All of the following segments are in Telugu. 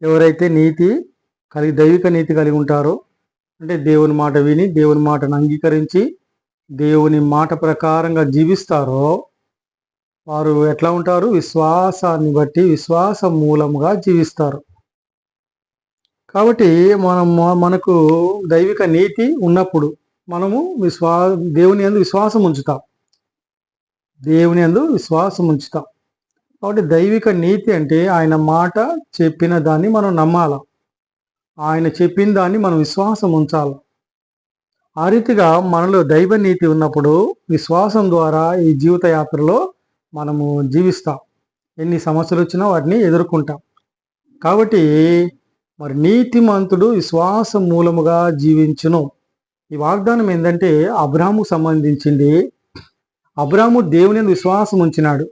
ఎవరైతే దైవిక నీతి కలిగి ఉంటారో, అంటే దేవుని మాట విని దేవుని మాటను అంగీకరించి దేవుని మాట ప్రకారంగా జీవిస్తారో వారు ఎట్లా ఉంటారు? విశ్వాసాన్ని బట్టి విశ్వాస మూలముగా జీవిస్తారు. కాబట్టి మనకు దైవిక నీతి ఉన్నప్పుడు మనము దేవుని యందు విశ్వాసం ఉంచుతాం. కాబట్టి దైవిక నీతి అంటే ఆయన మాట చెప్పిన దాన్ని మనం నమ్మాల. ఆయన చెప్పిన దాన్ని మనం విశ్వాసం ఉంచాలి. ఆ రీతిగా మనలో దైవ నీతి ఉన్నప్పుడు విశ్వాసం ద్వారా ఈ జీవిత యాత్రలో మనము జీవిస్తాం. ఎన్ని సమస్యలు వచ్చినా వాటిని ఎదుర్కొంటాం. కాబట్టి మరి నీతిమంతుడు విశ్వాసం మూలముగా జీవించును. ఈ వాగ్దానం ఏంటంటే అబ్రాహాముకు సంబంధించింది. అబ్రాహాము దేవుని విశ్వాసం ఉంచినాడు.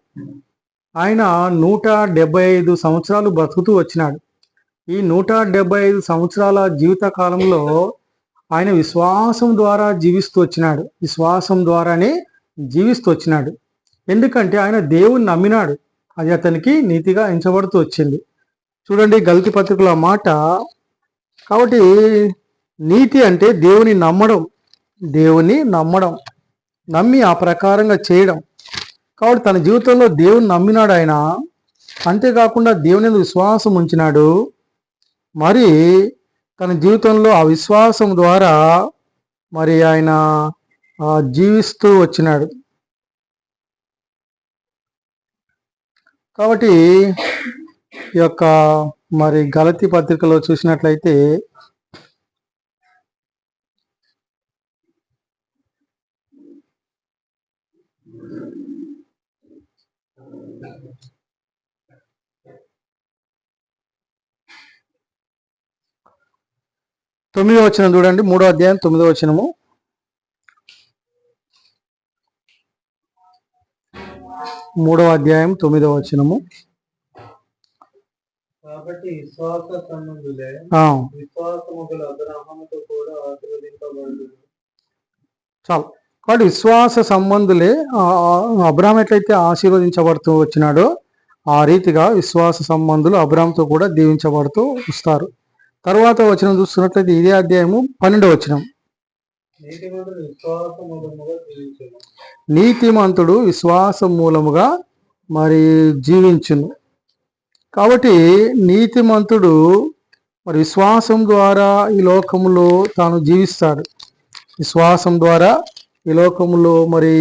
ఆయన 175 సంవత్సరాలు బ్రతుకుతూ వచ్చినాడు. ఈ 175 సంవత్సరాల జీవిత కాలంలో ఆయన విశ్వాసం ద్వారా విశ్వాసం ద్వారానే జీవిస్తూ వచ్చినాడు. ఎందుకంటే ఆయన దేవుని నమ్మినాడు. అది అతనికి నీతిగా ఎంచబడుతూ వచ్చింది. చూడండి గలతీ పత్రికలో మాట. కాబట్టి నీతి అంటే దేవుని నమ్మడం, నమ్మి ఆ ప్రకారంగా చేయడం. కాబట్టి తన జీవితంలో దేవుని నమ్మినాడు ఆయన. అంతేకాకుండా దేవుని విశ్వాసం ఉంచినాడు. మరి తన జీవితంలో ఆ విశ్వాసం ద్వారా మరి ఆయన జీవిస్తూ వచ్చినాడు. కాబట్టి ఈ యొక్క మరి గలతీ పత్రికలో చూసినట్లయితే తొమ్మిదో వచనం చూడండి. 3వ అధ్యాయం 9వ వచనము. కాబట్టి విశ్వాస సంబంధులే విశ్వాసముగల అబ్రహాముతో కూడా ఆశీర్వదింపబడును. చాలు. కాబట్టి విశ్వాస సంబంధులే అబ్రహాం ఎట్లయితే ఆశీర్వదించబడుతూ వచ్చినాడో ఆ రీతిగా విశ్వాస సంబంధులు అబ్రహాంతో కూడా దీవించబడుతూ వస్తారు. తర్వాత వచనం చూస్తున్నట్లయితే ఇదే అధ్యాయము 12వ వచనం. నీతిమంతుడు విశ్వాస మూలముగా మరి జీవించును. కాబట్టి నీతిమంతుడు మరి విశ్వాసం ద్వారా ఈ లోకములో తాను జీవిస్తాడు. విశ్వాసం ద్వారా ఈ లోకములో మరి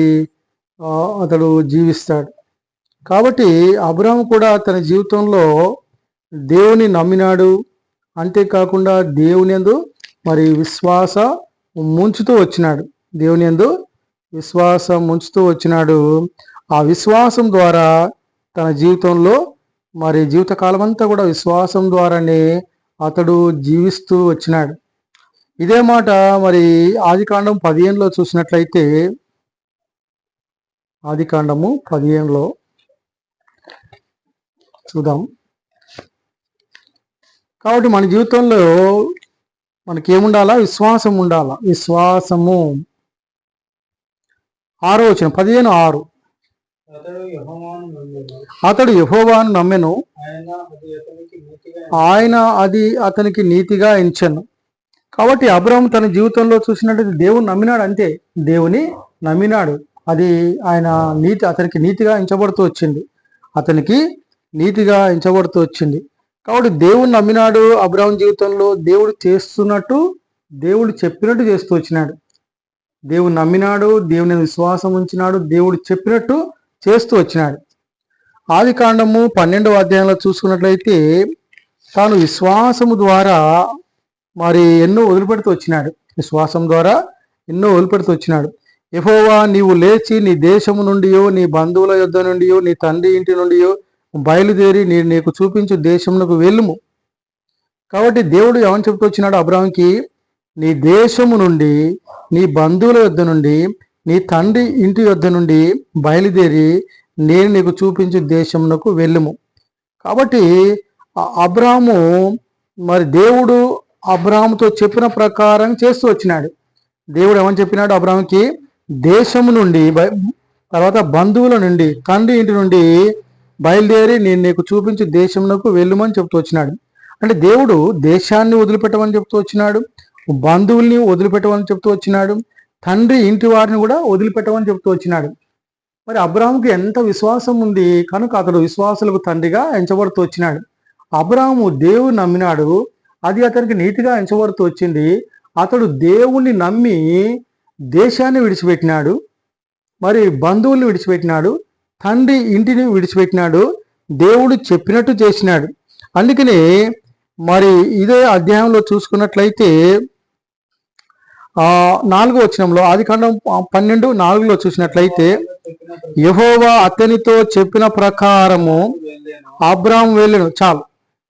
అతడు జీవిస్తాడు. కాబట్టి అబ్రహాము కూడా తన జీవితంలో దేవుని నమ్మినాడు. అంతేకాకుండా దేవుని యందు మరి విశ్వాసం ముంచుతూ వచ్చినాడు. ఆ విశ్వాసం ద్వారా తన జీవితంలో మరి జీవితకాలం అంతా కూడా విశ్వాసం ద్వారానే అతడు జీవిస్తూ వచ్చినాడు. ఇదే మాట మరి ఆదికాండం 15లో చూసినట్లయితే, ఆదికాండము 15లో చూద్దాం. కాబట్టి మన జీవితంలో మనకేముండాలా? విశ్వాసం ఉండాలా. విశ్వాసము 6వ వచనం 15:6. అతడు యెహోవాను నమ్మెను, ఆయన అది అతనికి నీతిగా ఎంచెను. కాబట్టి అబ్రహాము తన జీవితంలో చూసినట్టు దేవుని నమ్మినాడు. అంతే, దేవుని నమ్మినాడు. అది ఆయన అతనికి నీతిగా ఎంచబడుతూ వచ్చింది. కాబట్టి దేవుని నమ్మినాడు. అబ్రహాం జీవితంలో దేవుడు చెప్పినట్టు చేస్తూ వచ్చినాడు. దేవుని నమ్మినాడు, దేవుని విశ్వాసం ఉంచినాడు, దేవుడు చెప్పినట్టు చేస్తూ వచ్చినాడు. ఆదికాండము 12వ అధ్యాయంలో చూసుకున్నట్లయితే తాను విశ్వాసము ద్వారా మరి ఎన్నో వదిలిపెడుతూ వచ్చినాడు. యెహోవా, నీవు లేచి నీ దేశము నుండియో, నీ బంధువుల యొద్ద నుండియో, నీ తండ్రి ఇంటి నుండియో బయలుదేరి నీకు చూపించు దేశమునకు వెళ్ళుము. కాబట్టి దేవుడు ఏమని చెప్తూ వచ్చినాడు అబ్రహాంకి? నీ దేశము నుండి, నీ బంధువుల యొద్ద నుండి, నీ తండ్రి ఇంటి యొద్ద నుండి బయలుదేరి నేను నీకు చూపించు దేశమునకు వెళ్ళుము. కాబట్టి అబ్రహాము మరి దేవుడు అబ్రహాముతో చెప్పిన ప్రకారం చేస్తూ వచ్చినాడు. దేవుడు ఏమని చెప్పినాడు అబ్రహాంకి? దేశము నుండి, తర్వాత బంధువుల నుండి, తండ్రి ఇంటి నుండి బయలుదేరి నేను నీకు చూపించు దేశమునకు వెళ్ళుమని చెప్తూ వచ్చినాడు. అంటే దేవుడు దేశాన్ని వదిలిపెట్టమని చెప్తూ వచ్చినాడు, బంధువుల్ని వదిలిపెట్టమని చెప్తూ వచ్చినాడు, తండ్రి ఇంటి వారిని కూడా వదిలిపెట్టమని చెప్తూ వచ్చినాడు. మరి అబ్రాహాముకి ఎంత విశ్వాసం ఉంది కనుక అతడు విశ్వాసులకు తండ్రిగా ఎంచబడుతూ వచ్చినాడు. అబ్రాహాము దేవుని నమ్మినాడు, అది అతనికి నీతిగా ఎంచబడుతూ వచ్చింది. అతడు దేవుణ్ణి నమ్మి దేశాన్ని విడిచిపెట్టినాడు, మరి బంధువుల్ని విడిచిపెట్టినాడు, తండ్రి ఇంటిని విడిచిపెట్టినాడు, దేవుడు చెప్పినట్టు చేసినాడు. అందుకని మరి ఇదే అధ్యాయంలో చూసుకున్నట్లయితే 4వ వచనంలో, ఆదికాండం 12:4లో చూసినట్లయితే, యెహోవా అతనితో చెప్పిన ప్రకారము అబ్రాహాము వెళ్ళెను. చాలు.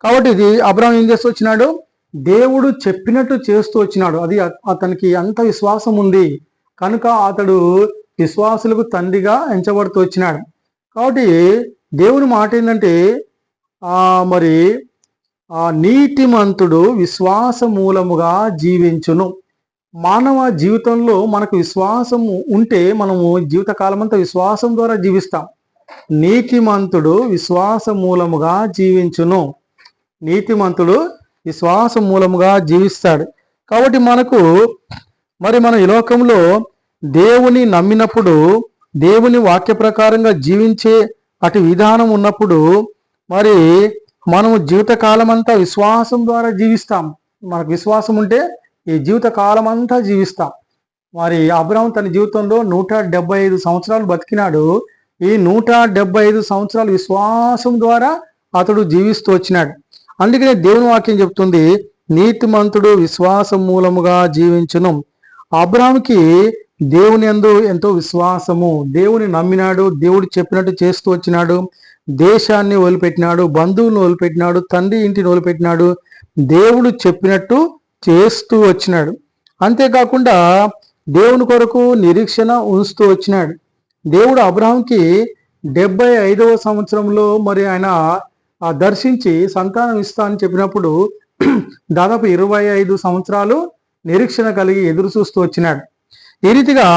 కాబట్టి ఇది అబ్రాహాము ఏం చేస్తూ వచ్చినాడు, దేవుడు చెప్పినట్టు చేస్తూ వచ్చినాడు. అది అతనికి అంత విశ్వాసం ఉంది కనుక అతడు విశ్వాసులకు తండ్రిగా ఎంచబడుతూ వచ్చినాడు. కాబట్టి దేవుని మాట ఏంటంటే మరి నీతిమంతుడు విశ్వాస మూలముగా జీవించును. మానవ జీవితంలో మనకు విశ్వాసం ఉంటే మనము జీవితకాలం అంతా విశ్వాసం ద్వారా జీవిస్తాం. నీతిమంతుడు విశ్వాస మూలముగా జీవించును. నీతిమంతుడు విశ్వాస మూలముగా జీవిస్తాడు. కాబట్టి మనం ఈ లోకంలో దేవుని నమ్మినప్పుడు, దేవుని వాక్య ప్రకారంగా జీవించే అటు విధానం ఉన్నప్పుడు మరి మనము జీవితకాలం అంతా విశ్వాసం ద్వారా జీవిస్తాం. మనకు విశ్వాసం ఉంటే ఈ జీవిత కాలం అంతా జీవిస్తాం. మరి అబ్రాహాము తన జీవితంలో 175 సంవత్సరాలు బతికినాడు. ఈ 175 సంవత్సరాలు విశ్వాసం ద్వారా అతడు జీవిస్తూ వచ్చినాడు. అందుకనే దేవుని వాక్యం చెప్తుంది, నీతిమంతుడు విశ్వాసం మూలముగా జీవించును. అబ్రాహాముకి దేవుని యందు ఎంతో విశ్వాసము, దేవుని నమ్మినాడు, దేవుడు చెప్పినట్టు చేస్తూ వచ్చినాడు, దేశాన్ని వదిలిపెట్టినాడు, బంధువులను వదిలిపెట్టినాడు, తండ్రి ఇంటిని వదిలిపెట్టినాడు, దేవుడు చెప్పినట్టు చేస్తూ వచ్చినాడు. అంతేకాకుండా దేవుని కొరకు నిరీక్షణ ఉంచుతూ వచ్చినాడు. దేవుడు అబ్రాహాంకి 75వ సంవత్సరంలో మరి ఆయన దర్శించి సంతానం ఇస్తా అని చెప్పినప్పుడు దాదాపు 25 సంవత్సరాలు నిరీక్షణ కలిగి ఎదురు చూస్తూ వచ్చినాడు. ఈ రీతిగా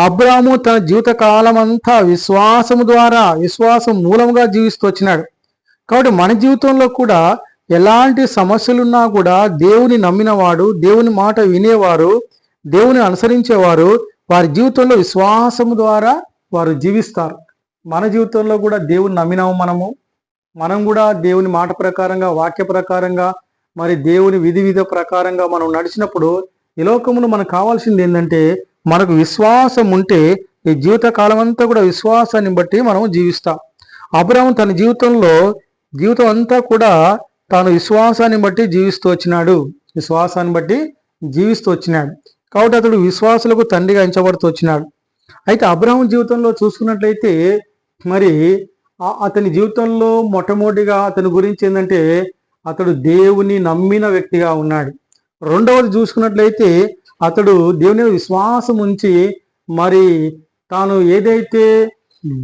అబ్రాహాము తన జీవిత కాలం అంతా విశ్వాసము ద్వారా, విశ్వాసం మూలంగా జీవిస్తూ వచ్చినాడు. కాబట్టి మన జీవితంలో కూడా ఎలాంటి సమస్యలున్నా కూడా దేవుని నమ్మినవాడు, దేవుని మాట వినేవారు, దేవుని అనుసరించేవారు వారి జీవితంలో విశ్వాసము ద్వారా వారు జీవిస్తారు. మన జీవితంలో కూడా దేవుని నమ్మినాము మనం కూడా దేవుని మాట ప్రకారంగా, వాక్య ప్రకారంగా, మరి దేవుని విధి ప్రకారంగా మనం నడిచినప్పుడు ఈ లోకములో మనకు కావాల్సింది ఏంటంటే మనకు విశ్వాసం ఉంటే ఈ జీవిత కాలం అంతా కూడా విశ్వాసాన్ని బట్టి మనం జీవిస్తాం. అబ్రాహాము తన జీవితం అంతా కూడా తాను విశ్వాసాన్ని బట్టి జీవిస్తూ వచ్చినాడు. కాబట్టి అతడు విశ్వాసులకు తండ్రిగా ఎంచబడుతూ వచ్చినాడు. అయితే అబ్రాహాము జీవితంలో చూసుకున్నట్లయితే మరి అతని జీవితంలో మొట్టమొదటిగా అతని గురించి ఏంటంటే అతడు దేవుని నమ్మిన వ్యక్తిగా ఉన్నాడు. రెండవది చూసుకున్నట్లయితే అతడు దేవుని విశ్వాసం ఉంచి మరి తాను ఏదైతే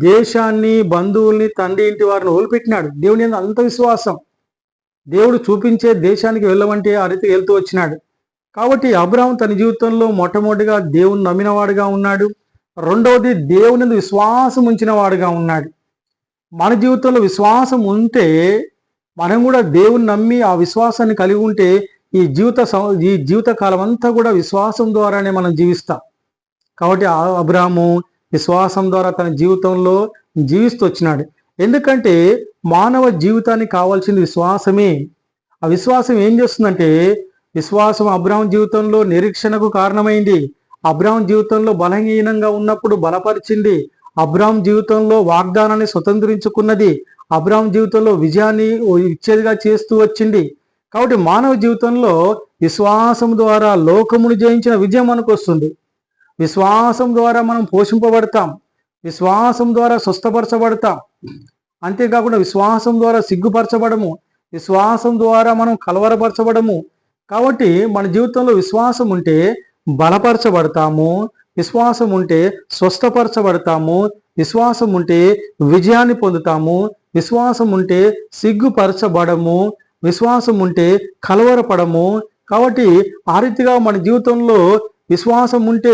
దేశాన్ని, బంధువుల్ని, తండ్రి ఇంటి వారిని వదిలిపెట్టినాడు. దేవుని అంత విశ్వాసం, దేవుడు చూపించే దేశానికి వెళ్ళమంటే ఆ రీతి వెళ్తూ వచ్చినాడు. కాబట్టి అబ్రాహాము తన జీవితంలో మొట్టమొదటిగా దేవుని నమ్మినవాడుగా ఉన్నాడు. రెండవది దేవుని విశ్వాసం ఉంచిన వాడుగా ఉన్నాడు. మన జీవితంలో విశ్వాసం ఉంటే మనం కూడా దేవుని నమ్మి ఆ విశ్వాసాన్ని కలిగి ఉంటే ఈ జీవిత కాలం అంతా కూడా విశ్వాసం ద్వారానే మనం జీవిస్తాం. కాబట్టి అబ్రాహాము విశ్వాసం ద్వారా తన జీవితంలో జీవిస్తూ వచ్చినాడు. ఎందుకంటే మానవ జీవితానికి కావాల్సింది విశ్వాసమే. ఆ విశ్వాసం ఏం చేస్తుందంటే విశ్వాసం అబ్రాహాము జీవితంలో నిరీక్షణకు కారణమైంది. అబ్రాహాము జీవితంలో బలహీనంగా ఉన్నప్పుడు బలపరిచింది. అబ్రాహాము జీవితంలో వాగ్దానాన్ని స్వతంత్రించుకున్నది. అబ్రాహాము జీవితంలో విజయాన్ని ఇచ్చేదిగా చేస్తూ వచ్చింది. కాబట్టి మానవ జీవితంలో విశ్వాసం ద్వారా లోకమును జయించిన విజయం మనకు వస్తుంది. విశ్వాసం ద్వారా మనం పోషింపబడతాం, విశ్వాసం ద్వారా స్వస్థపరచబడతాం. అంతేకాకుండా విశ్వాసం ద్వారా సిగ్గుపరచబడము, విశ్వాసం ద్వారా మనం కలవరపరచబడము. కాబట్టి మన జీవితంలో విశ్వాసం ఉంటే బలపరచబడతాము, విశ్వాసం ఉంటే స్వస్థపరచబడతాము, విశ్వాసం ఉంటే విజయాన్ని పొందుతాము, విశ్వాసం ఉంటే సిగ్గుపరచబడము, విశ్వాసం ఉంటే కలవరపడము. కాబట్టి ఆ రీతిగా మన జీవితంలో విశ్వాసం ఉంటే,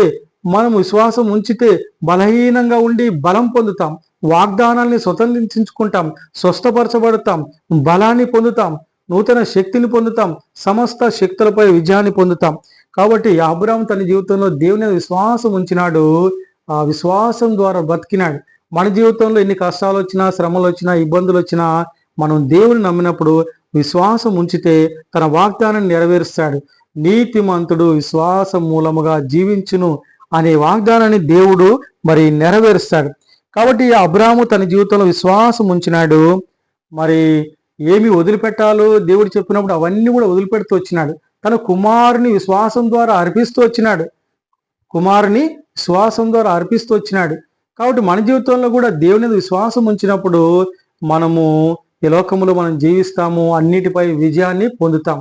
మనం విశ్వాసం ఉంచితే బలహీనంగా ఉండి బలం పొందుతాం, వాగ్దానాల్ని స్వతంత్రించుకుంటాం, స్వస్థపరచబడతాం, బలాన్ని పొందుతాం. నూతన శక్తిని పొందుతాం, సమస్త శక్తులపై విజయాన్ని పొందుతాం. కాబట్టి అబ్రాహాము తన జీవితంలో దేవుని విశ్వాసం ఉంచినాడు, ఆ విశ్వాసం ద్వారా బతికినాడు. మన జీవితంలో ఎన్ని కష్టాలు వచ్చినా, శ్రమలు వచ్చినా, ఇబ్బందులు వచ్చినా మనం దేవుని నమ్మినప్పుడు విశ్వాసం ఉంచితే తన వాగ్దానాన్ని నెరవేరుస్తాడు. నీతిమంతుడు విశ్వాసం మూలముగా జీవించును అనే వాగ్దానాన్ని దేవుడు మరి నెరవేరుస్తాడు. కాబట్టి అబ్రాహాము తన జీవితంలో విశ్వాసం ఉంచినాడు. మరి ఏమి వదిలిపెట్టాలో దేవుడు చెప్పినప్పుడు అవన్నీ కూడా వదిలిపెడుతూ వచ్చినాడు. తన కుమారుని విశ్వాసం ద్వారా అర్పిస్తూ వచ్చినాడు. కుమారుని విశ్వాసం ద్వారా అర్పిస్తూ వచ్చినాడు. కాబట్టి మన జీవితంలో కూడా దేవుని విశ్వాసం ఉంచినప్పుడు మనము ఈ లోకములో మనం జీవిస్తాము, అన్నిటిపై విజయాన్ని పొందుతాం.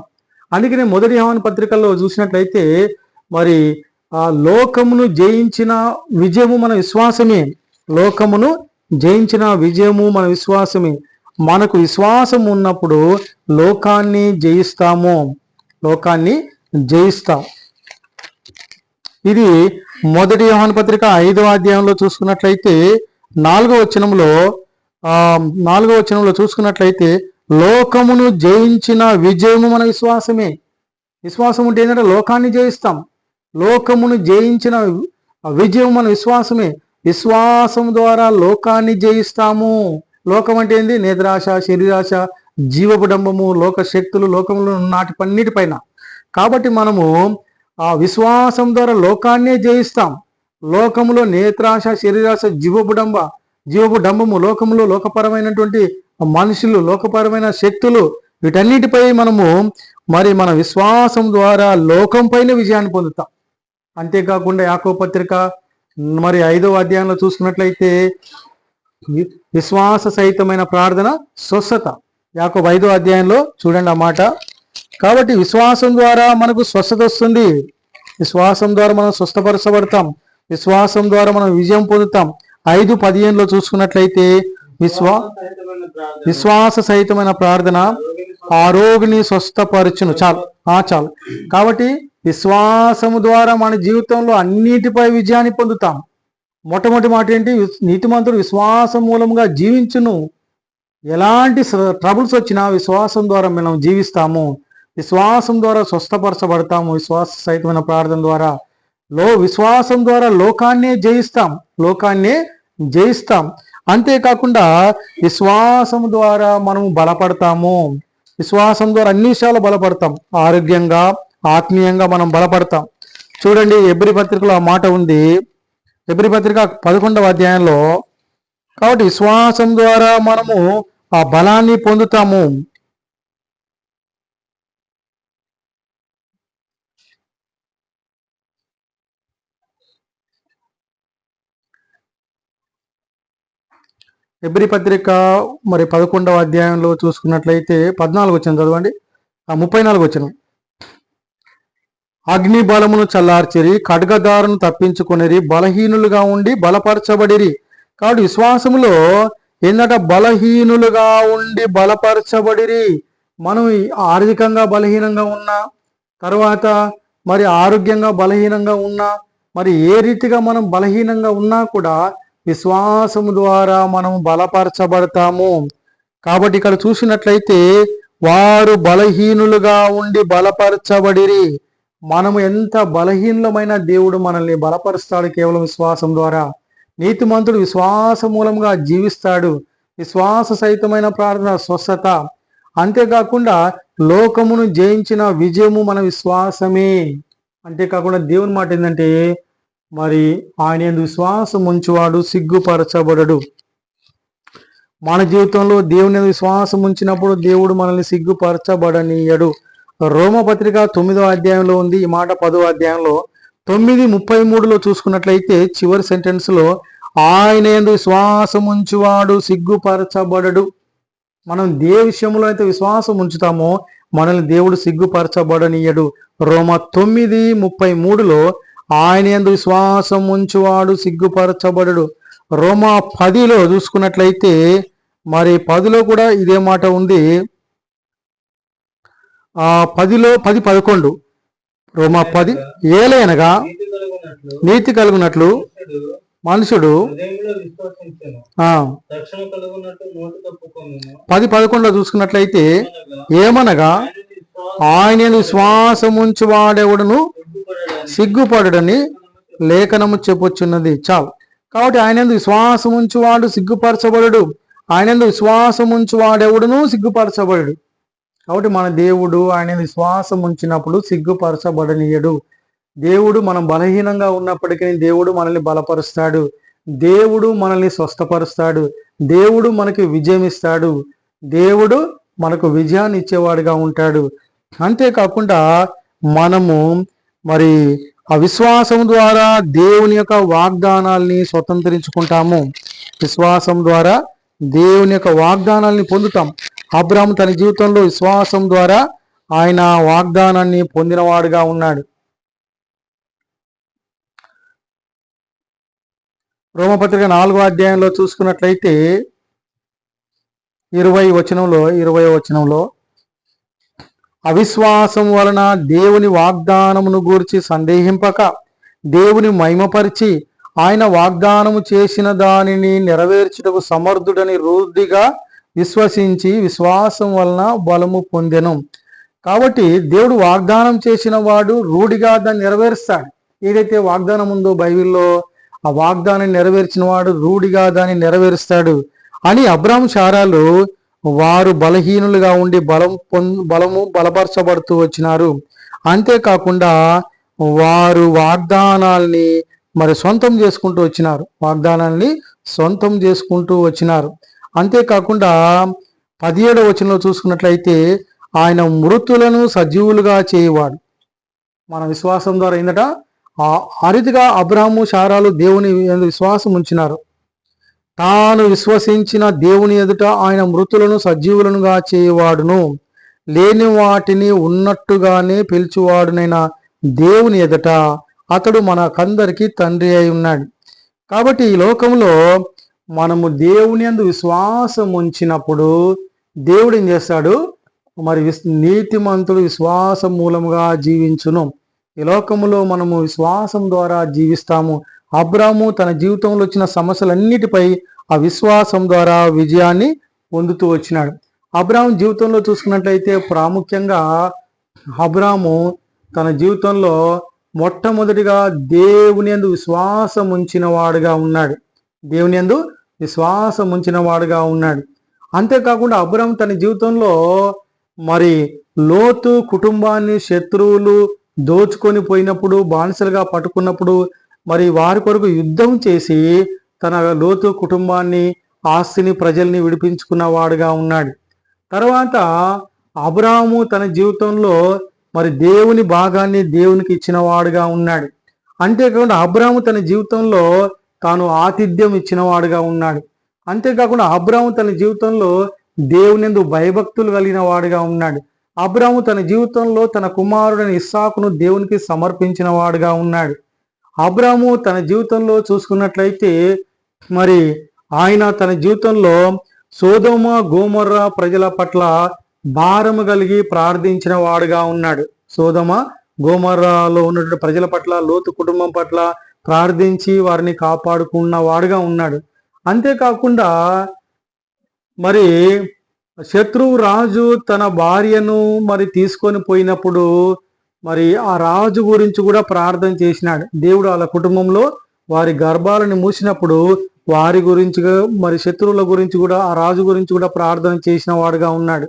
అందుకనే మొదటి యోహాను పత్రికల్లో చూసినట్లయితే మరి ఆ లోకమును జయించిన విజయము మన విశ్వాసమే. లోకమును జయించిన విజయము మన విశ్వాసమే. మనకు విశ్వాసం ఉన్నప్పుడు లోకాన్ని జయిస్తాము, లోకాన్ని జయిస్తాం. ఇది మొదటి యోహాను పత్రిక 5వ అధ్యాయంలో చూసుకున్నట్లయితే 4వ వచనంలో చూసుకున్నట్లయితే లోకమును జయించిన విజయము మన విశ్వాసమే. విశ్వాసం ఉంటే ఏంటంటే లోకాన్ని జయిస్తాం. లోకమును జయించిన విజయం మన విశ్వాసమే. విశ్వాసం ద్వారా లోకాన్ని జయిస్తాము. లోకం అంటే ఏంది? నిద్రాశ, శరీరాశ, జీవపుడంబము, లోక శక్తులు, లోకంలో నాటిపన్నిటిపైన. కాబట్టి మనము ఆ విశ్వాసం ద్వారా లోకాన్నే జయిస్తాం. లోకములో నేత్రాశ, శరీరాశ, జీవపుడంబము, లోకములో లోకపరమైనటువంటి మనుషులు, లోకపరమైన శక్తులు, వీటన్నిటిపై మనము మరి మన విశ్వాసం ద్వారా లోకం పైన విజయాన్ని పొందుతాం. అంతేకాకుండా యాకోబు పత్రిక మరి 5వ అధ్యాయంలో చూసుకున్నట్లయితే విశ్వాస సహితమైన ప్రార్థన స్వస్థత. యాకోబు 5వ అధ్యాయంలో చూడండి ఆ మాట. కాబట్టి విశ్వాసం ద్వారా మనకు స్వస్థత వస్తుంది. విశ్వాసం ద్వారా మనం స్వస్థపరచబడతాం. విశ్వాసం ద్వారా మనం విజయం పొందుతాం. 5:15లో చూసుకున్నట్లయితే విశ్వాస సహితమైన ప్రార్థన ఆ రోగిని స్వస్థపరచును. చాలు. కాబట్టి విశ్వాసము ద్వారా మన జీవితంలో అన్నిటిపై విజయాన్ని పొందుతాం. మొట్టమొదటి మాట ఏంటి? నీతిమంతుడు విశ్వాసం మూలంగా జీవించును. ఎలాంటి ట్రబుల్స్ వచ్చినా విశ్వాసం ద్వారా మనం జీవిస్తాము. విశ్వాసం ద్వారా స్వస్థపరచబడతాము. విశ్వాస సహితమైన ప్రార్థన ద్వారా విశ్వాసం ద్వారా లోకాన్నే జయిస్తాం. అంతేకాకుండా విశ్వాసం ద్వారా మనము బలపడతాము. విశ్వాసం ద్వారా అన్ని విషయాలు బలపడతాం. ఆరోగ్యంగా, ఆత్మీయంగా మనం బలపడతాం. చూడండి, హెబ్రీ పత్రికలో ఆ మాట ఉంది. హెబ్రీ పత్రిక 11వ అధ్యాయంలో. కాబట్టి విశ్వాసం ద్వారా మనము ఆ బలాన్ని పొందుతాము. హెబ్రీ పత్రిక మరి 11వ అధ్యాయంలో చూసుకున్నట్లయితే 14 వచనం చదవండి. 34 వచనం. అగ్ని బలమును చల్లార్చిరి, ఖడ్గదారును తప్పించుకొనిరి, బలహీనులుగా ఉండి బలపరచబడిరి. కాబట్టి విశ్వాసములో ఏంటంటే బలహీనులుగా ఉండి బలపరచబడిరి. మనం ఆర్థికంగా బలహీనంగా ఉన్నా, తర్వాత మరి ఆరోగ్యంగా బలహీనంగా ఉన్నా, మరి ఏ రీతిగా మనం బలహీనంగా ఉన్నా కూడా విశ్వాసము ద్వారా మనం బలపరచబడతాము. కాబట్టి ఇక్కడ చూసినట్లయితే వారు బలహీనులుగా ఉండి బలపరచబడిరి. మనము ఎంత బలహీనమైన దేవుడు మనల్ని బలపరుస్తాడు కేవలం విశ్వాసం ద్వారా. నీతిమంతుడు విశ్వాస మూలంగా జీవిస్తాడు. విశ్వాస సహితమైన ప్రార్థన స్వస్థత. అంతేకాకుండా లోకమును జయించిన విజయము మన విశ్వాసమే. అంతేకాకుండా దేవుని మాట ఏంటంటే మరి ఆయన యందు విశ్వాసం ఉంచువాడు సిగ్గుపరచబడడు. మన జీవితంలో దేవుని విశ్వాసం ఉంచినప్పుడు దేవుడు మనల్ని సిగ్గుపరచబడనీయడు. రోమపత్రిక 9వ అధ్యాయంలో ఉంది ఈ మాట. 10వ అధ్యాయంలో 9:33లో చూసుకున్నట్లయితే చివరి సెంటెన్స్ లో ఆయన యందు విశ్వాసం ఉంచువాడు సిగ్గుపరచబడడు. మనం ఏ విషయంలో అయితే విశ్వాసం ఉంచుతామో మనల్ని దేవుడు సిగ్గుపరచబడనీయడు. రోమ 9:33లో ఆయన యందు విశ్వాసం ఉంచువాడు సిగ్గుపరచబడడు. రోమా 10లో చూసుకున్నట్లయితే మరి 10లో కూడా ఇదే మాట ఉంది. 10:11 రోమా 10 ఏలైనగా నీతి కలుగునట్లు మనుషుడు హృదయంలో విశ్వసించెను, ఆ రక్షణ కలుగునట్టు నోటి తప్పుకొనెను. 10:11 చూసుకున్నట్లయితే అనగా ఏమనగా ఆయన ఆయన విశ్వాసముంచు వాడెవడును సిగ్గుపడడానికి సిగ్గుపడుడని లేఖనము చెప్పుచున్నది. చాలు. కాబట్టి ఆయన విశ్వాసముంచు వాడు సిగ్గుపరచబడు, ఆయన విశ్వాసముంచు వాడెవడును సిగ్గుపరచబడు. కాబట్టి మన దేవుడు ఆయన విశ్వాసం ఉంచినప్పుడు సిగ్గుపరచబడనీయడు. దేవుడు మనం బలహీనంగా ఉన్నప్పటికీ దేవుడు మనల్ని బలపరుస్తాడు, దేవుడు మనల్ని స్వస్థపరుస్తాడు, దేవుడు మనకి విజయం ఇస్తాడు, దేవుడు మనకు విజయాన్ని ఇచ్చేవాడుగా ఉంటాడు. అంతేకాకుండా మనము మరి ఆ విశ్వాసం ద్వారా దేవుని యొక్క వాగ్దానాల్ని స్వతంత్రించుకుంటాము. విశ్వాసం ద్వారా దేవుని యొక్క వాగ్దానాల్ని పొందుతాం. అబ్రాహాము తన జీవితంలో విశ్వాసం ద్వారా ఆయన వాగ్దానాన్ని పొందినవాడుగా ఉన్నాడు. రోమపత్రిక 4వ అధ్యాయంలో చూసుకున్నట్లయితే 20వ వచనంలో అవిశ్వాసం వలన దేవుని వాగ్దానమును గూర్చి సందేహింపక దేవుని మహిమపరిచి ఆయన వాగ్దానము చేసిన దానిని నెరవేర్చుటకు సమర్థుడని రూఢిగా విశ్వసించి విశ్వాసం వలన బలము పొందెను. కాబట్టి దేవుడు వాగ్దానం చేసిన వాడు రూఢిగా దాన్ని నెరవేరుస్తాడు. ఏదైతే వాగ్దానం ఉందో బైబిల్లో ఆ వాగ్దానాన్ని నెరవేర్చిన వాడు రూఢిగా దాన్ని నెరవేరుస్తాడు అని అబ్రాహాము శారాలు వారు బలహీనులుగా ఉండి బలపరచబడుతూ వచ్చినారు. అంతేకాకుండా వారు వాగ్దానాల్ని మరి సొంతం చేసుకుంటూ వచ్చినారు. అంతేకాకుండా 17వ వచనంలో చూసుకున్నట్లయితే ఆయన మృతులను సజీవులుగా చేయవాడు. మన విశ్వాసం ద్వారా ఏంటట ఆ రీతిగా అబ్రాహాము శారాలు దేవుని విశ్వాసం ఉంచినారు. తాను విశ్వసించిన దేవుని ఎదుట ఆయన మృతులను సజీవులనుగా చేయవాడును, లేని వాటిని ఉన్నట్టుగానే పిలుచువాడునైన దేవుని ఎదుట అతడు మనకందరికీ తండ్రి అయి ఉన్నాడు. కాబట్టి ఈ లోకంలో మనము దేవుని యందు విశ్వాసం ఉంచినప్పుడు దేవుడు ఏం చేస్తాడు, మరి నీతిమంతుడు విశ్వాసం మూలముగా జీవించును. ఈ లోకములో మనము విశ్వాసం ద్వారా జీవిస్తాము. అబ్రాహాము తన జీవితంలో వచ్చిన సమస్యలన్నిటిపై ఆ విశ్వాసం ద్వారా విజయాన్ని పొందుతూ వచ్చినాడు. అబ్రాహాము జీవితంలో చూసుకున్నట్లయితే ప్రాముఖ్యంగా అబ్రాహాము తన జీవితంలో మొట్టమొదటిగా దేవుని యందు విశ్వాసం ఉంచిన వాడుగా ఉన్నాడు. అంతేకాకుండా అబ్రాహాము తన జీవితంలో మరి లోతు కుటుంబాన్ని శత్రువులు దోచుకొని పోయినప్పుడు, బానిసలుగా పట్టుకున్నప్పుడు మరి వారి కొరకు యుద్ధం చేసి తన లోతు కుటుంబాన్ని, ఆస్తిని, ప్రజల్ని విడిపించుకున్న వాడుగా ఉన్నాడు. తర్వాత అబ్రాహాము తన జీవితంలో మరి దేవుని భాగాన్ని దేవునికి ఇచ్చిన వాడుగా ఉన్నాడు. అంతేకాకుండా అబ్రాహాము తన జీవితంలో తాను ఆతిథ్యం ఇచ్చిన వాడుగా ఉన్నాడు. అంతేకాకుండా అబ్రాహాము తన జీవితంలో దేవుని యందు భయభక్తులు కలిగిన వాడుగా ఉన్నాడు. అబ్రాహాము తన జీవితంలో తన కుమారుడైన ఇస్సాకును దేవునికి సమర్పించిన వాడుగా ఉన్నాడు. అబ్రాహాము తన జీవితంలో చూసుకున్నట్లయితే మరి ఆయన తన జీవితంలో సోదోమ గోమొర్ర ప్రజల పట్ల భారము కలిగి ప్రార్థించిన వాడుగా ఉన్నాడు. సోదోమ గోమొర్రాలో ఉన్నటువంటి ప్రజల పట్ల, లోతు కుటుంబం పట్ల ప్రార్థించి వారిని కాపాడుకున్న వాడుగా ఉన్నాడు. అంతేకాకుండా మరి శత్రువు రాజు తన భార్యను మరి తీసుకొని పోయినప్పుడు మరి ఆ రాజు గురించి కూడా ప్రార్థన చేసినాడు. దేవుడు వాళ్ళ కుటుంబంలో వారి గర్భాలను మూసినప్పుడు వారి గురించి మరి శత్రువుల గురించి కూడా, ఆ రాజు గురించి కూడా ప్రార్థన చేసిన వాడుగా ఉన్నాడు.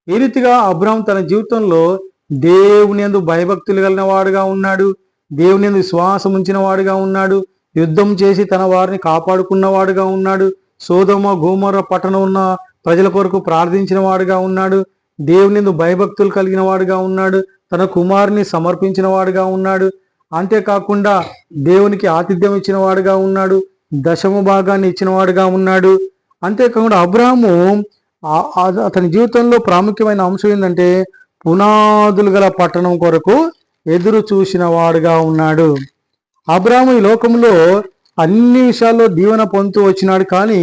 ఈ రీతిగా అబ్రాహాము తన జీవితంలో దేవుని యందు భయభక్తులు కలిగిన వాడుగా ఉన్నాడు, దేవుని యందు విశ్వాసం ఉంచిన వాడుగా ఉన్నాడు, యుద్ధం చేసి తన వారిని కాపాడుకున్న వాడుగా ఉన్నాడు, సోదొమ గోమొర్ర పట్టణం ఉన్న ప్రజల కొరకు ప్రార్థించిన వాడుగా ఉన్నాడు, దేవుని యందు భయభక్తులు కలిగిన వాడుగా ఉన్నాడు, తన కుమారుని సమర్పించిన వాడుగా ఉన్నాడు. అంతేకాకుండా దేవునికి ఆతిథ్యం ఇచ్చిన వాడుగా ఉన్నాడు, దశమ భాగాన్ని ఇచ్చిన వాడుగా ఉన్నాడు. అంతేకాకుండా అబ్రాహాము అతని జీవితంలో ప్రాముఖ్యమైన అంశం ఏంటంటే పునాదులు గల పట్టణం కొరకు ఎదురు చూసిన వాడుగా ఉన్నాడు. అబ్రాహాము ఈ లోకంలో అన్ని విషయాల్లో దీవెన పొందుతూ వచ్చినాడు. కానీ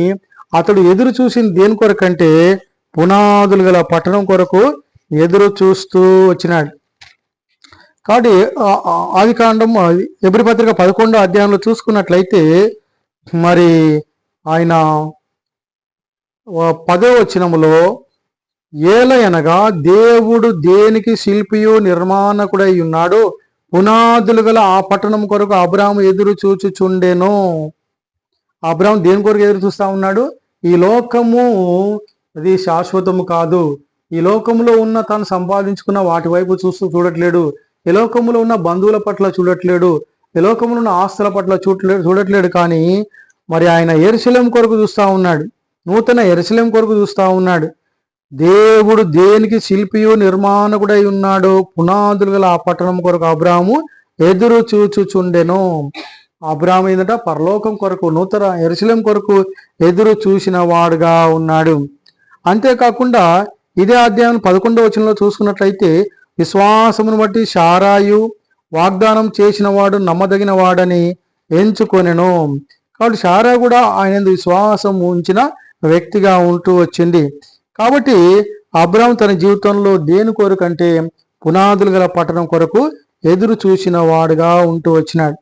అతడు ఎదురు చూసిన దేని కొరకంటే పునాదులు గల పట్టణం కొరకు ఎదురు చూస్తూ వచ్చినాడు. కాబట్టి ఆదికాండం హెబ్రీ పత్రిక 11వ అధ్యాయంలో చూసుకున్నట్లయితే మరి ఆయన 10వ వచనములో ఏలయనగా దేవుడు దేనికి శిల్పియు నిర్మాణకుడై ఉన్నాడు, పునాదులు గల ఆ పట్టణం కొరకు అబ్రాము ఎదురు చూచుచుండెను. అబ్రాము దేని కొరకు ఎదురు చూస్తా ఉన్నాడు? ఈ లోకము అది శాశ్వతము కాదు. ఈ లోకంలో ఉన్న తాను సంపాదించుకున్న వాటి వైపు చూడట్లేడు. ఈ లోకంలో ఉన్న బంధువుల పట్ల చూడట్లేడు. ఈ లోకంలో ఉన్న ఆస్తుల పట్ల చూడట్లేడు. కానీ మరి ఆయన యెరూషలేము కొరకు చూస్తా ఉన్నాడు. నూతన యెరూషలేము కొరకు చూస్తా ఉన్నాడు. దేవుడు దేనికి శిల్పియు నిర్మాణకుడై ఉన్నాడో, పునాదులు గల ఆ పట్టణం కొరకు అబ్రాము ఎదురు చూచుచుండెను. అబ్రాము ఏంటంట? పరలోకం కొరకు, నూతన యెరూషలేము కొరకు ఎదురు చూసిన వాడుగా ఉన్నాడు. అంతేకాకుండా ఇదే అధ్యాయం 11వ వచనంలో చూసుకున్నట్లయితే, విశ్వాసమును బట్టి శారాయు వాగ్దానం చేసిన వాడు నమ్మదగిన వాడని ఎంచుకొనెను. కాబట్టి శారా కూడా ఆయన విశ్వాసం ఉంచిన వ్యక్తిగా ఉంటూ వచ్చింది. కాబట్టి అబ్రాము తన జీవితంలో దేని కొరకు అంటే పునాదులు గల పట్టణం కొరకు ఎదురు చూసిన వాడుగా ఉంటూ వచ్చినాడు.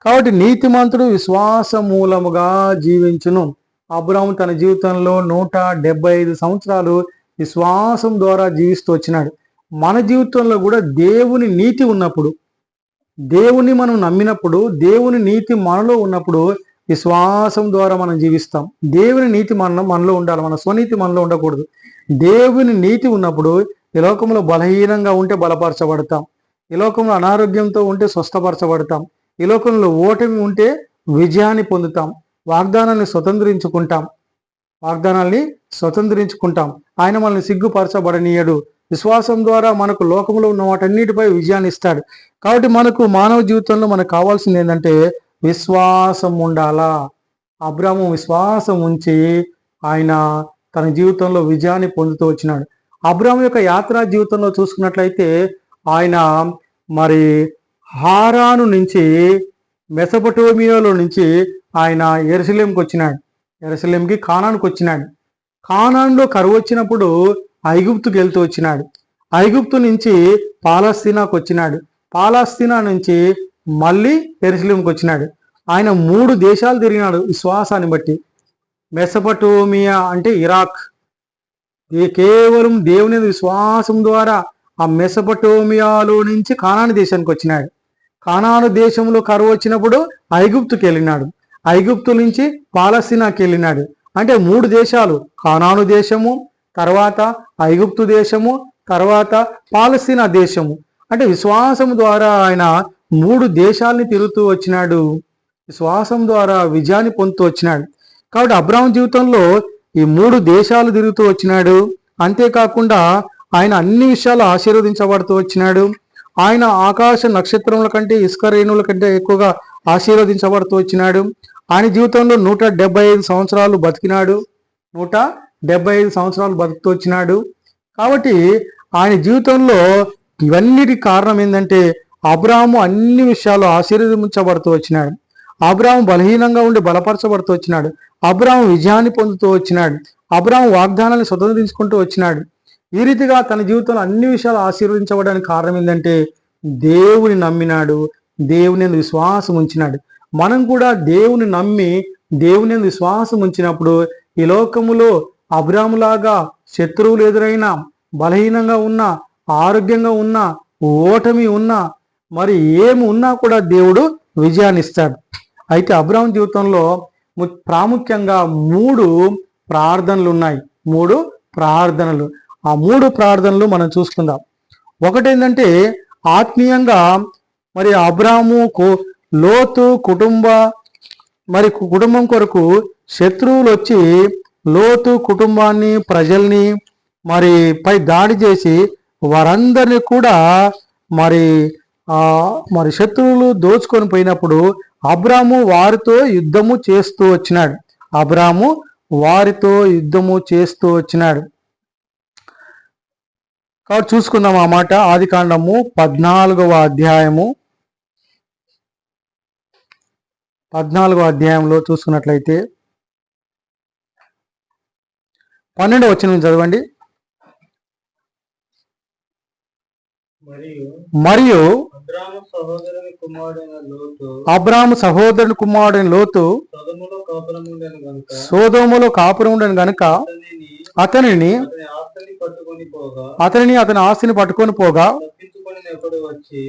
కాబట్టి నీతిమంతుడు విశ్వాస మూలముగా జీవించును. అబ్రాము తన జీవితంలో 175 సంవత్సరాలు విశ్వాసం ద్వారా జీవిస్తూ వచ్చినాడు. మన జీవితంలో కూడా దేవుని నీతి ఉన్నప్పుడు, దేవుని మనం నమ్మినప్పుడు, దేవుని నీతి మనలో ఉన్నప్పుడు విశ్వాసం ద్వారా మనం జీవిస్తాం. దేవుని నీతి మనలో ఉండాలి, మన స్వనీతి మనలో ఉండకూడదు. దేవుని నీతి ఉన్నప్పుడు ఈ లోకంలో బలహీనంగా ఉంటే బలపరచబడతాం, ఈ లోకంలో అనారోగ్యంతో ఉంటే స్వస్థపరచబడతాం, ఈ లోకంలో ఓటమి ఉంటే విజయాన్ని పొందుతాం, వాగ్దానాన్ని స్వతంత్రించుకుంటాం. ఆయన మనల్ని సిగ్గుపరచబడనీయడు. విశ్వాసం ద్వారా మనకు లోకంలో ఉన్న వాటన్నిటిపై విజయాన్ని ఇస్తాడు. కాబట్టి మనకు మానవ జీవితంలో మనకు కావాల్సింది ఏంటంటే విశ్వాసం ఉండాలా. అబ్రాము విశ్వాసం ఉంచి ఆయన తన జీవితంలో విజయాన్ని పొందుతూ వచ్చినాడు. అబ్రాము యొక్క యాత్రా జీవితంలో చూసుకున్నట్లయితే ఆయన మరి హారాను నుంచి, మెసొపొటేమియాలో నుంచి ఆయన యెరూషలేముకి వచ్చినాడు. యెరూషలేంకి కానానుకు వచ్చినాడు. కానానులో కరువు వచ్చినప్పుడు ఐగుప్తుకి వెళ్తూ వచ్చినాడు. ఐగుప్తు నుంచి పాలస్తీనాకు వచ్చినాడు. పాలస్తీనా నుంచి మళ్ళీ యెరూషలేముకి వచ్చినాడు. ఆయన 3 దేశాలు తిరిగినాడు విశ్వాసాన్ని బట్టి. మెసొపొటేమియా అంటే ఇరాక్, కేవలం దేవుని విశ్వాసం ద్వారా ఆ మెసొపొటేమియాలో నుంచి కానాను దేశానికి వచ్చినాడు. కానాను దేశంలో కరువు వచ్చినప్పుడు ఐగుప్తుకి వెళ్ళినాడు. ఐగుప్తు నుంచి పాలస్తీనాకి వెళ్ళినాడు. అంటే 3 దేశాలు, కానాను దేశము, తర్వాత ఐగుప్తు దేశము, తర్వాత పాలస్తీనా దేశము. అంటే విశ్వాసం ద్వారా ఆయన 3 దేశాలని తిరుగుతూ వచ్చినాడు. విశ్వాసం ద్వారా విజయాన్ని పొందుతూ వచ్చినాడు. కాబట్టి అబ్రాహాము జీవితంలో ఈ 3 దేశాలు తిరుగుతూ వచ్చినాడు. అంతేకాకుండా ఆయన అన్ని విషయాలు ఆశీర్వదించబడుతూ వచ్చినాడు. ఆయన ఆకాశ నక్షత్రముల కంటే, ఇసుక రేణువుల కంటే ఎక్కువగా ఆశీర్వదించబడుతూ వచ్చినాడు. ఆయన జీవితంలో 175 సంవత్సరాలు బతికినాడు. 175 సంవత్సరాలు బతుకుతూ వచ్చినాడు. కాబట్టి ఆయన జీవితంలో ఇవన్నిటి కారణం ఏంటంటే అబ్రాహాము అన్ని విషయాలు ఆశీర్వదించబడుతూ వచ్చినాడు. అబ్రాహాము బలహీనంగా ఉండి బలపరచబడుతూ వచ్చినాడు. అబ్రాహాము విజయాన్ని పొందుతూ వచ్చినాడు. అబ్రాహాము వాగ్దానాన్ని స్వతంత్రించుకుంటూ వచ్చినాడు. ఈ రీతిగా తన జీవితంలో అన్ని విషయాలు ఆశీర్వదించబడడానికి కారణం ఏంటంటే దేవుని నమ్మినాడు, దేవుని యందు విశ్వాసం ఉంచినాడు. మనం కూడా దేవుని నమ్మి దేవుని యందు విశ్వాసం ఉంచినప్పుడు ఈ లోకములో అబ్రాహాములాగా శత్రువులు ఎదురైనా, బలహీనంగా ఉన్నా, ఆరోగ్యంగా ఉన్నా, ఓటమి ఉన్నా, మరి ఏమి ఉన్నా కూడా దేవుడు విజయాన్ని ఇస్తాడు. అయితే అబ్రాహాము జీవితంలో ప్రాముఖ్యంగా 3 ప్రార్థనలు ఉన్నాయి. 3 ప్రార్థనలు. ఆ 3 ప్రార్థనలు మనం చూసుకుందాం. ఒకటేంటంటే ఆత్మీయంగా మరి అబ్రాహాము లోతు కుటుంబం కొరకు శత్రువులు వచ్చి లోతు కుటుంబాన్ని, ప్రజల్ని మరి పై దాడి చేసి వారందరినీ కూడా మరి శత్రువులు దోచుకొని పోయినప్పుడు అబ్రాహాము వారితో యుద్ధము చేస్తూ వచ్చినాడు. అబ్రాహాము వారితో యుద్ధము చేస్తూ వచ్చినాడు. కాబట్టి చూసుకుందాం ఆ మాట. ఆదికాండము 14వ అధ్యాయంలో చూసుకున్నట్లయితే 12వ వచనం చదవండి. మరియు అబ్రాము సహోదరుని కుమారుడైన లోతు అబ్రాము సహోదరుని కుమారుడైన లోతు సొదొములో కాపురం ఉండెను గనుక సోదోములో కాపురం ఉండను గనుక అతనిని అతనిని అతని ఆస్తిని పట్టుకొని పోగా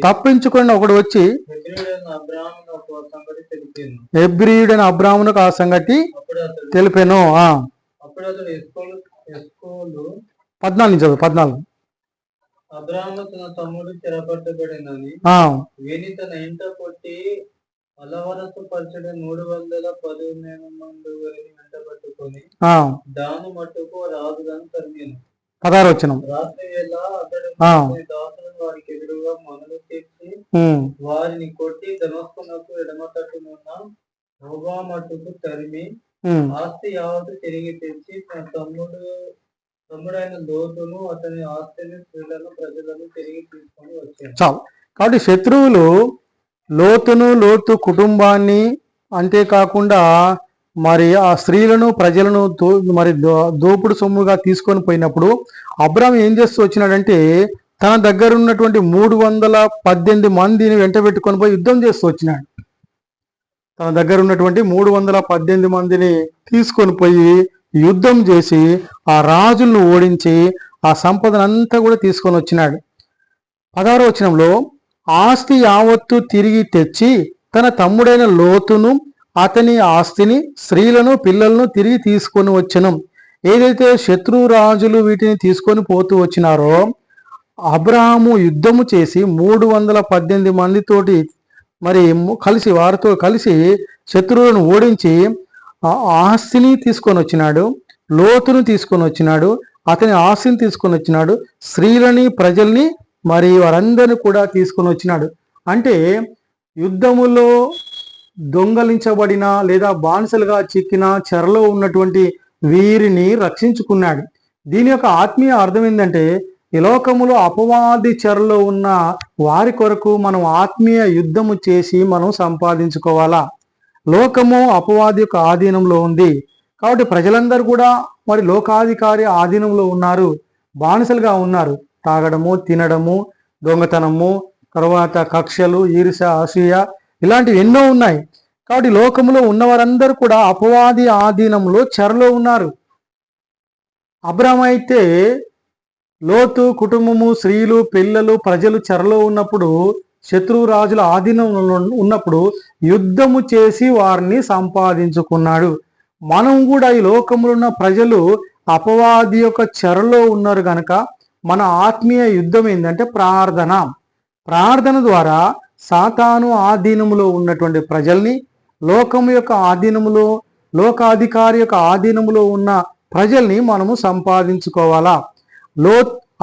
తప్పించుకొని ఒకడు వచ్చి హెబ్రీయుడైన అబ్రామునకు ఆ సంగతి తెలిపెను. 14 చదువు 14. అబ్రాము తన తమ్ముడు చెరపట్టబడినని విని తన ఇంట కొట్టి అలవరసు పరచడం 310 మంది వెంట పట్టుకొని దాని మట్టుకు రాజులను తరిమేను. 16 వచనం. రాత్రి వేళ అతడు దాసులను వారికి ఎదురుగా మనలు తెచ్చి వారిని కొట్టి దమస్కునకు ఎడమ తట్టునున్న హోబా మట్టుకు తరిమి ఆస్తి యావత్తు తిరిగి తెచ్చి తన తమ్ముడైన లోతును అతని ఆస్తిని స్త్రీలను ప్రజలను తిరిగి తీసుకొని వచ్చారు. చాలు. కాబట్టి శత్రువులు లోతు కుటుంబాన్ని అంతేకాకుండా మరి ఆ స్త్రీలను ప్రజలను మరి దోపుడు సొమ్ముగా తీసుకొని పోయినప్పుడు అబ్రాము ఏం చేస్తూ వచ్చినాడంటే తన దగ్గర ఉన్నటువంటి 318 మందిని వెంట పెట్టుకొని పోయి యుద్ధం చేస్తూ వచ్చినాడు. తన దగ్గర ఉన్నటువంటి 318 మందిని తీసుకొని పోయి యుద్ధం చేసి ఆ రాజులను ఓడించి ఆ సంపదనంతా కూడా తీసుకొని వచ్చినాడు. 16వ వచనంలో ఆస్తి యావత్తు తిరిగి తెచ్చి తన తమ్ముడైన లోతును అతని ఆస్తిని స్త్రీలను పిల్లలను తిరిగి తీసుకొని వచ్చను. ఏదైతే శత్రు రాజులు వీటిని తీసుకొని పోతూ వచ్చినారో అబ్రాహాము యుద్ధము చేసి 318 మందితోటి మరి కలిసి వారితో కలిసి శత్రువులను ఓడించి ఆస్తిని తీసుకొని వచ్చినాడు, లోతును తీసుకొని వచ్చినాడు, అతని ఆస్తిని తీసుకొని వచ్చినాడు, స్త్రీలని ప్రజల్ని మరి వారందరినీ కూడా తీసుకొని వచ్చినాడు. అంటే యుద్ధములో దొంగలించబడిన లేదా బానిసలుగా చిక్కిన చెరలో ఉన్నటువంటి వీరిని రక్షించుకున్నాడు. దీని యొక్క ఆత్మీయ అర్థం ఏంటంటే ఈ లోకములో అపవాది చెరలో ఉన్న వారి కొరకు మనం ఆత్మీయ యుద్ధము చేసి మనం సంపాదించుకోవాలా. లోకము అపవాది యొక్క ఆధీనంలో ఉంది కాబట్టి ప్రజలందరూ కూడా మరి లోకాధికారి ఆధీనంలో ఉన్నారు, బానిసలుగా ఉన్నారు. తాగడము, తినడము, దొంగతనము, తర్వాత కక్షలు, ఈర్ష, అసూయ ఇలాంటివి ఎన్నో ఉన్నాయి. కాబట్టి లోకములో ఉన్నవారందరూ కూడా అపవాది ఆధీనంలో చెరలో ఉన్నారు. అబ్రాహాము అయితే లోతు కుటుంబము, స్త్రీలు, పిల్లలు, ప్రజలు చెరలో ఉన్నప్పుడు శత్రు రాజుల ఆధీనంలో ఉన్నప్పుడు యుద్ధము చేసి వారిని సంపాదించుకున్నాడు. మనం కూడా ఈ లోకంలో ఉన్న ప్రజలు అపవాది యొక్క చెరలో ఉన్నారు కనుక మన ఆత్మీయ యుద్ధం ఏంటంటే ప్రార్థన ద్వారా సాతాను ఆధీనములో ఉన్నటువంటి ప్రజల్ని లోకము యొక్క ఆధీనములో, లోకాధికారి యొక్క ఆధీనములో ఉన్న ప్రజల్ని మనము సంపాదించుకోవాలా.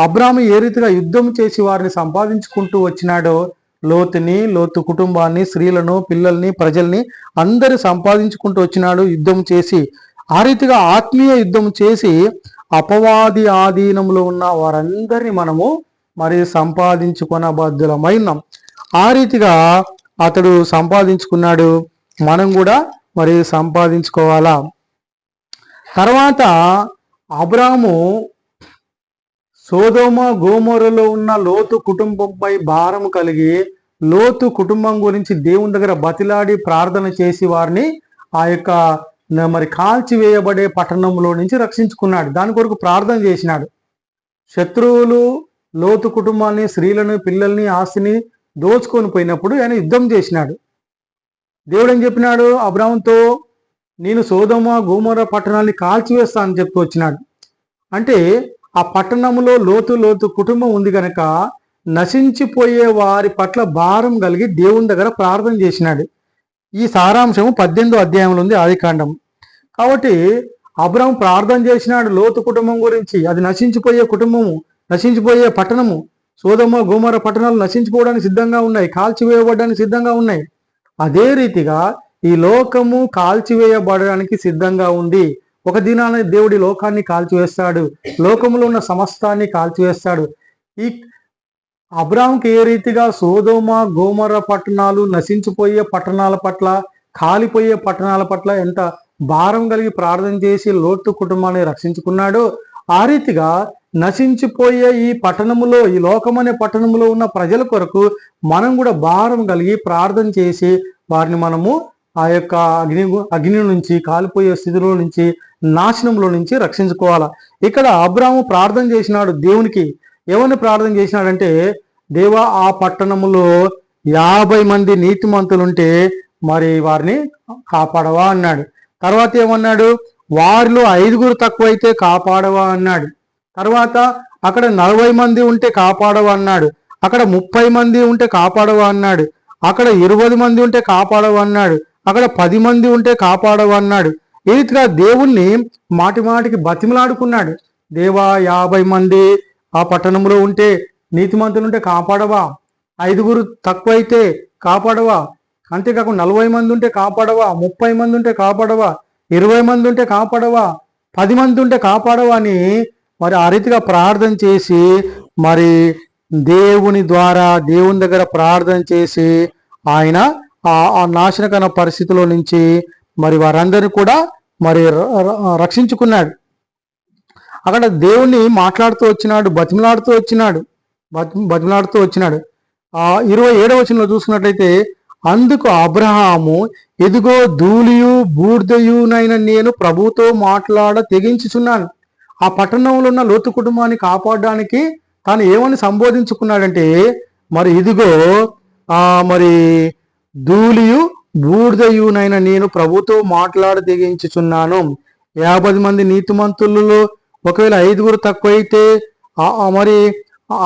అబ్రాహాము ఏ రీతిగా యుద్ధం చేసి వారిని సంపాదించుకుంటూ వచ్చినాడో లోతు కుటుంబాన్ని, స్త్రీలను, పిల్లల్ని, ప్రజల్ని అందరూ సంపాదించుకుంటూ వచ్చినాడు యుద్ధం చేసి. ఆ రీతిగా ఆత్మీయ యుద్ధం చేసి అపవాది ఆధీనంలో ఉన్న వారందరినీ మనము మరి సంపాదించుకున్న బాధ్యులమైనాం. ఆ రీతిగా అతడు సంపాదించుకున్నాడు, మనం కూడా మరి సంపాదించుకోవాలా. తర్వాత అబ్రాహాము సోదోమ గోమోరలో ఉన్న లోతు కుటుంబంపై భారం కలిగి లోతు కుటుంబం గురించి దేవుని దగ్గర బతిలాడి ప్రార్థన చేసి వారిని ఆ యొక్క మరి కాల్చివేయబడే పట్టణంలో నుంచి రక్షించుకున్నాడు. దాని కొరకు ప్రార్థన చేసినాడు. శత్రువులు లోతు కుటుంబాన్ని, స్త్రీలను, పిల్లల్ని, ఆస్తిని దోచుకొని పోయినప్పుడు ఆయన యుద్ధం చేసినాడు. దేవుడు ఏం చెప్పినాడు అబ్రాహాముతో, నేను సోదోమ గోమోర పట్టణాన్ని కాల్చివేస్తా అని చెప్తూ వచ్చినాడు. అంటే ఆ పట్టణంలో లోతు కుటుంబం ఉంది కనుక నశించిపోయే వారి పట్ల భారం కలిగి దేవుని దగ్గర ప్రార్థన చేసినాడు. ఈ సారాంశము 18వ అధ్యాయంలో ఉంది, ఆదికాండం. కాబట్టి అబ్రాహాము ప్రార్థన చేసినాడు లోతు కుటుంబం గురించి. అది నశించిపోయే కుటుంబము, నశించిపోయే పట్టణము. సోదొమ గోమోర పట్టణాలు నశించిపోవడానికి సిద్ధంగా ఉన్నాయి, కాల్చివేయబడడానికి సిద్ధంగా ఉన్నాయి. అదే రీతిగా ఈ లోకము కాల్చివేయబడడానికి సిద్ధంగా ఉంది. ఒక దినాన దేవుడి లోకాన్ని కాల్చివేస్తాడు, లోకములో ఉన్న సమస్తాన్ని కాల్చివేస్తాడు. ఈ అబ్రాహాముకి ఏ రీతిగా సోదోమ గోమోర పట్టణాలు, నశించిపోయే పట్టణాల పట్ల, కాలిపోయే పట్టణాల పట్ల ఎంత భారం కలిగి ప్రార్థన చేసి లోతు కుటుంబాన్ని రక్షించుకున్నాడో ఆ రీతిగా నశించిపోయే ఈ పట్టణములో, ఈ లోకమనే పట్టణములో ఉన్న ప్రజల కొరకు మనం కూడా భారం కలిగి ప్రార్థన చేసి వారిని మనము ఆ యొక్క అగ్ని నుంచి, కాలిపోయే స్థితిలో నుంచి, నాశనంలో నుంచి రక్షించుకోవాలా. ఇక్కడ అబ్రాహాము ప్రార్థన చేసినాడు దేవునికి. ఏమని ప్రార్థన చేసినాడంటే, దేవా ఆ పట్టణములో 50 మంది నీతిమంతులుంటే మరి వారిని కాపాడవా అన్నాడు. తర్వాత ఏమన్నాడు, వారిలో 5 తక్కువైతే కాపాడవా అన్నాడు. తర్వాత అక్కడ 40 మంది ఉంటే కాపాడవా అన్నాడు. అక్కడ 30 మంది ఉంటే కాపాడవా అన్నాడు. అక్కడ 20 మంది ఉంటే కాపాడవా అన్నాడు. అక్కడ 10 మంది ఉంటే కాపాడవా అన్నాడు. ఈ రీతిగా దేవుణ్ణి మాటి మాటికి బతిమలాడుకున్నాడు. దేవా 50 మంది ఆ పట్టణంలో ఉంటే, నీతిమంతులు ఉంటే కాపాడవా, 5 తక్కువైతే కాపాడవా, అంతేకాకుండా 40 మంది ఉంటే కాపాడవా, 30 మంది ఉంటే కాపాడవా, 20 మంది ఉంటే కాపాడవా, 10 మంది ఉంటే కాపాడవా అని మరి ఆ రీతిగా ప్రార్థన చేసి మరి దేవుని ద్వారా దేవుని దగ్గర ప్రార్థన చేసి ఆయన ఆ నాశనకర పరిస్థితిలో నుంచి మరి వారందరినీ కూడా మరి రక్షించుకున్నాడు. అక్కడ దేవుణ్ణి మాట్లాడుతూ వచ్చినాడు, బతిమలాడుతూ వచ్చినాడు. 27వ వచనంలో చూసుకున్నట్లయితే, అందుకు అబ్రహాము, ఎదుగో ధూళియు బూర్దయునైన నేను ప్రభుతో మాట్లాడ తెగించుచున్నాను. ఆ పట్టణంలో ఉన్న లోతు కుటుంబాన్ని కాపాడడానికి తాను ఏమని సంబోధించుకున్నాడంటే, మరి ఇదిగో మరి ధూళియు బూర్దయునైన నేను ప్రభుతో మాట్లాడ తెగించుచున్నాను. 50 మంది నీతిమంతులలో ఒకవేళ 5 తక్కువైతే మరి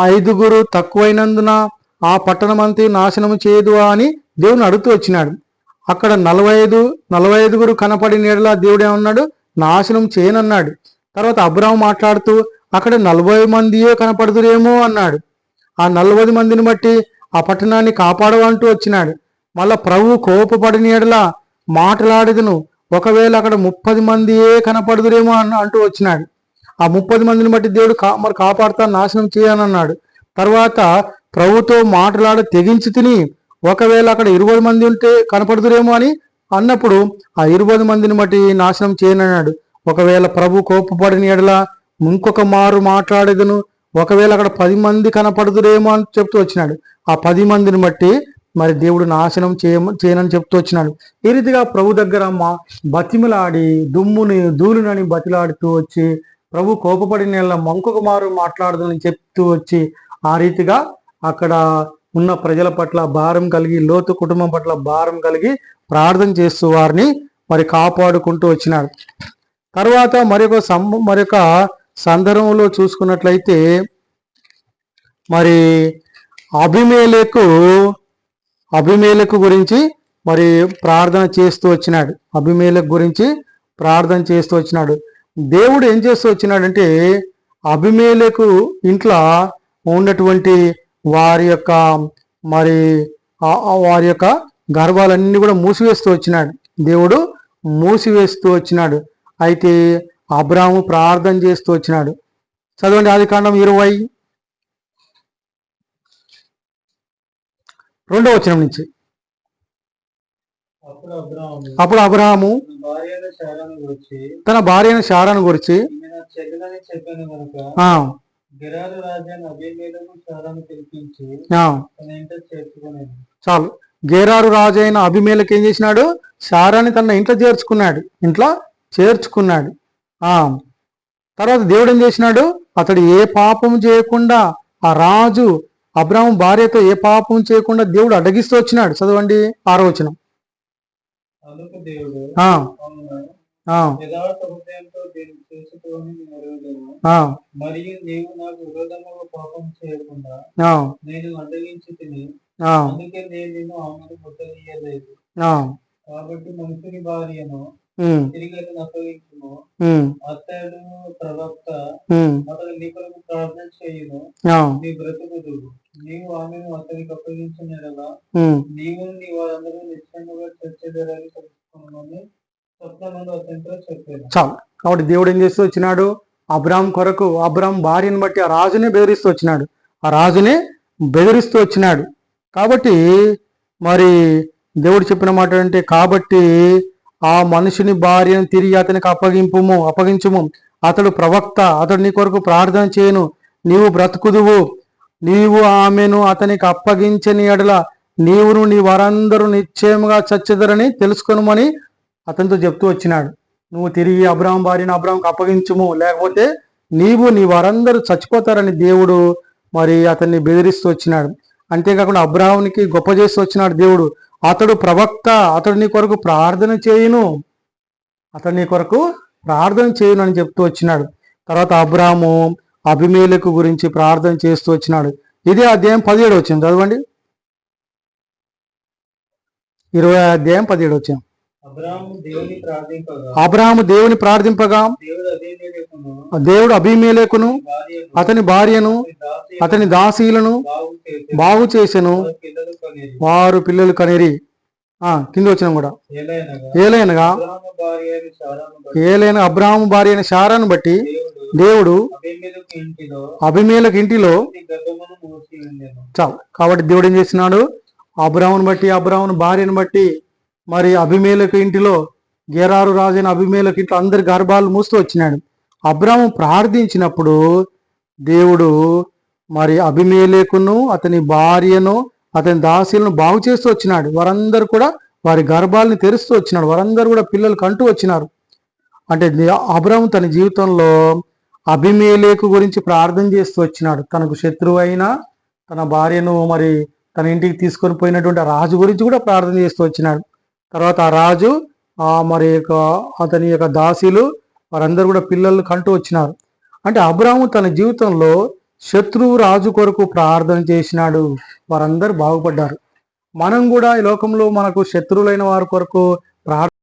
5 తక్కువైనందున ఆ పట్టణమంతా నాశనం చేయదు అని దేవుని అడుగుతూ వచ్చినాడు. అక్కడ 45 కనపడిన ఎడల దేవుడు ఏమన్నాడు, నాశనం చేయనన్నాడు. తర్వాత అబ్రాహాము మాట్లాడుతూ అక్కడ 40 మందియే కనపడుదురేమో అన్నాడు. ఆ 40 మందిని బట్టి ఆ పట్టణాన్ని కాపాడవంటూ వచ్చినాడు. మళ్ళా ప్రభు కోపపడిన ఎడల మాట్లాడదును, ఒకవేళ అక్కడ 30 మందియే కనపడుదురేమో అంటూ వచ్చినాడు. ఆ 30 మందిని బట్టి దేవుడు మరి కాపాడుతా, నాశనం చేయనన్నాడు. తర్వాత ప్రభుతో మాట్లాడ తెగించి తిని, ఒకవేళ అక్కడ 20 మంది ఉంటే కనపడుదురేమో అని అన్నప్పుడు ఆ 20 మందిని బట్టి నాశనం చేయనన్నాడు. ఒకవేళ ప్రభు కోపపడిన ఎడల ఇంకొక మారు మాట్లాడేదను, ఒకవేళ అక్కడ 10 మంది కనపడుదురేమో అని చెప్తూ వచ్చినాడు. ఆ 10 మందిని బట్టి మరి దేవుడు నాశనం చేయనని చెప్తూ వచ్చినాడు. ఈ రీతిగా ప్రభు దగ్గర బతిమలాడి ధూళినని బతిలాడుతూ వచ్చి, ప్రభు కోపపడిన ఇంకొక మారు మాట్లాడదని చెప్తూ వచ్చి, ఆ రీతిగా అక్కడ ఉన్న ప్రజల పట్ల భారం కలిగి, లోతు కుటుంబం పట్ల భారం కలిగి ప్రార్థన చేస్తూ వారిని మరి కాపాడుకుంటూ వచ్చినాడు. తర్వాత మరొక సందర్భంలో చూసుకున్నట్లయితే, మరి అబీమెలెకు గురించి మరి ప్రార్థన చేస్తూ వచ్చినాడు. అబీమెలెకు గురించి ప్రార్థన చేస్తూ వచ్చినాడు. దేవుడు ఏం చేస్తూ వచ్చినాడంటే, అబీమెలెకు ఇంట్లో ఉన్నటువంటి వారి యొక్క గర్భాలన్నీ కూడా మూసివేస్తూ వచ్చినాడు. దేవుడు మూసివేస్తూ వచ్చినాడు. అయితే అబ్రాహాము ప్రార్థన చేస్తూ వచ్చినాడు. చదవండి ఆదికాండం 20:2 వచనం నుంచి. అప్పుడు అబ్రాహాము తన భార్యను శారాను గురించి చాలు, గెరారు రాజు అయిన అబీమెలెకు ఏం చేసినాడు, శారాని తన ఇంట్లో చేర్చుకున్నాడు. తర్వాత దేవుడు ఏం చేసినాడు, అతడు ఏ పాపం చేయకుండా, ఆ రాజు అబ్రాహాము భార్యతో ఏ పాపం చేయకుండా దేవుడు అడ్డగిస్తూ వచ్చినాడు. చదవండి 6వ వచనం. మరియు నీవు నాకు విరోధముగా పాపం చేయకుండా నేను అడ్డగించి తిని, అందుకే నేను నిన్ను ఆమెను ముట్టనీయలేదు. కాబట్టి మనుషుని భార్యను తిరిగి అతను అప్పగించును, అతడు ప్రవక్త, అతడు నీ కొరకు ప్రార్థన చేయును, నీ బ్రతుకుదు. నీవు ఆమెను అతనికి అప్పగించిన ఎడల నీవు నీ వారందరూ నిశ్చయముగా చచ్చెదరని తెలుసుకున్నామని స్వప్నమందు అతనితో చెప్పాను. చాలు. కాబట్టి దేవుడు ఏం చేస్తూ వచ్చినాడు, అబ్రాహాము కొరకు, అబ్రాహాము భార్యను బట్టి ఆ రాజునే బెదిరిస్తూ వచ్చినాడు. కాబట్టి మరి దేవుడు చెప్పిన మాట అంటే, కాబట్టి ఆ మనుషుని భార్యను తిరిగి అతనికి అప్పగించుము, అతడు ప్రవక్త, అతడు నీ కొరకు ప్రార్థన చేయను, నీవు బ్రతుకుదువు, నీవు ఆమెను అతనికి అప్పగించని ఎడల నీవును నీ వారందరూ నిశ్చయముగా చచ్చెదరని తెలుసుకొనుమని అతనితో చెప్తూ వచ్చినాడు. నువ్వు తిరిగి అబ్రాహాం భార్యను అబ్రాహాంకి అప్పగించుము, లేకపోతే నీవు నీ వారందరూ చచ్చిపోతారని దేవుడు మరి అతన్ని బెదిరిస్తూ వచ్చినాడు. అంతేకాకుండా అబ్రాహామునికి గొప్ప చేస్తూ వచ్చినాడు దేవుడు. అతడు ప్రవక్త, అతడు నీ కొరకు ప్రార్థన చేయును, అతడు నీ కొరకు ప్రార్థన చేయును అని చెప్తూ వచ్చినాడు. తర్వాత అబ్రాహాము అబీమెలెకు గురించి ప్రార్థన చేస్తూ వచ్చినాడు. ఇదే అధ్యాయం 17 వచ్చింది, చదవండి. 20 అధ్యాయం 17 వచ్చాం. అబ్రాహాము దేవుని ప్రార్థింపగా దేవుడు అబీమెలెకును అతని భార్యను అతని దాసీలను బాగు చేసెను, వారు పిల్లలు కనిరి. కింద వచ్చినాం కూడా. ఏలైనగా అబ్రాహాము భార్య అయిన శారాను బట్టి దేవుడు అబీమెలెకు ఇంటిలో చాలు. కాబట్టి దేవుడు ఏం చేస్తున్నాడు? అబ్రాహామును బట్టి, అబ్రాహాము భార్యను బట్టి మరి అబీమెలెకు ఇంటిలో, గెరారు రాజైన అబీమెలెకు ఇంట్లో అందరి గర్భాలు మూస్తూ వచ్చినాడు. అబ్రాహాము ప్రార్థించినప్పుడు దేవుడు మరి అబీమెలెకును అతని భార్యను అతని దాసీలను బాగు చేస్తూ వచ్చినాడు. వారందరూ కూడా వారి గర్భాలను తెరుస్తూ వచ్చినాడు. వారందరూ కూడా పిల్లలు కంటూ వచ్చినారు. అంటే అబ్రాహాము తన జీవితంలో అబీమెలెకు గురించి ప్రార్థన చేస్తూ వచ్చినాడు. తనకు శత్రువు అయిన తన భార్యను మరి తన ఇంటికి తీసుకొని పోయినటువంటి రాజు గురించి కూడా ప్రార్థన చేస్తూ వచ్చినాడు. తర్వాత ఆ రాజు మరి అతని యొక్క దాసీలు వారందరూ కూడా పిల్లలు కంటూ వచ్చినారు. అంటే అబ్రాహాము తన జీవితంలో శత్రువు రాజు కొరకు ప్రార్థన చేసినాడు, వారందరూ బాగుపడ్డారు. మనం కూడా ఈ లోకంలో మనకు శత్రువులైన వారి కొరకు ప్రార్థన